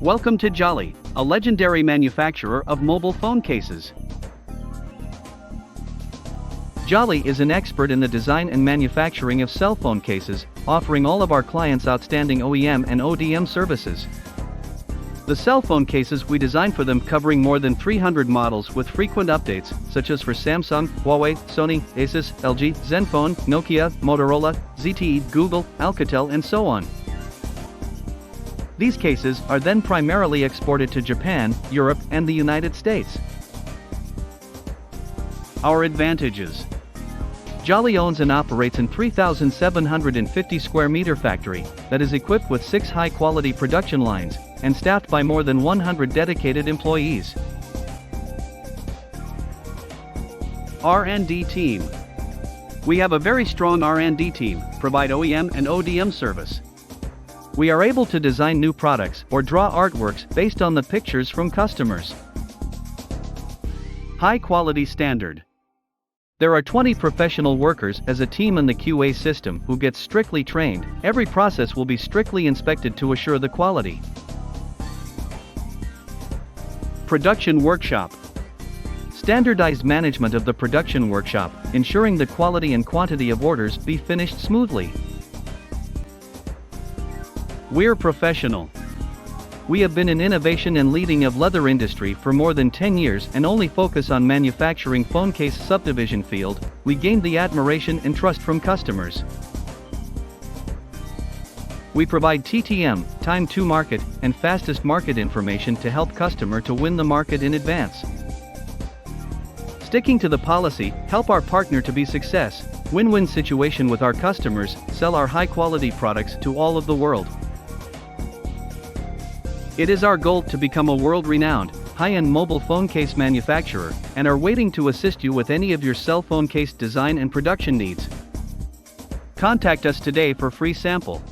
Welcome to Jolly, a legendary manufacturer of mobile phone cases. Jolly is an expert in the design and manufacturing of cell phone cases, offering all of our clients outstanding OEM and ODM services. The cell phone cases we design for them covering more than 300 models with frequent updates, such as for Samsung, Huawei, Sony, ASUS, LG, Zenfone, Nokia, Motorola, ZTE, Google, Alcatel and so on. These cases are then primarily exported to Japan, Europe and the United States. Our advantages. Jolly owns and operates an 3,750 square meter factory that is equipped with 6 high-quality production lines and staffed by more than 100 dedicated employees. R&D team. We have a very strong R&D team, provide OEM and ODM service. We are able to design new products or draw artworks based on the pictures from customers. High quality standard. There are 20 professional workers as a team in the QA system who get strictly trained. Every process will be strictly inspected to assure the quality. Production workshop. Standardized management of the production workshop, ensuring the quality and quantity of orders be finished smoothly. We're professional. We have been in innovation and leading of leather industry for more than 10 years and only focus on manufacturing phone case subdivision field. We gained the admiration and trust from customers. We provide TTM, time to market, and fastest market information to help customer to win the market in advance. Sticking to the policy, help our partner to be success, win-win situation with our customers, sell our high-quality products to all of the world. It is our goal to become a world-renowned, high-end mobile phone case manufacturer, and are waiting to assist you with any of your cell phone case design and production needs. Contact us today for free sample.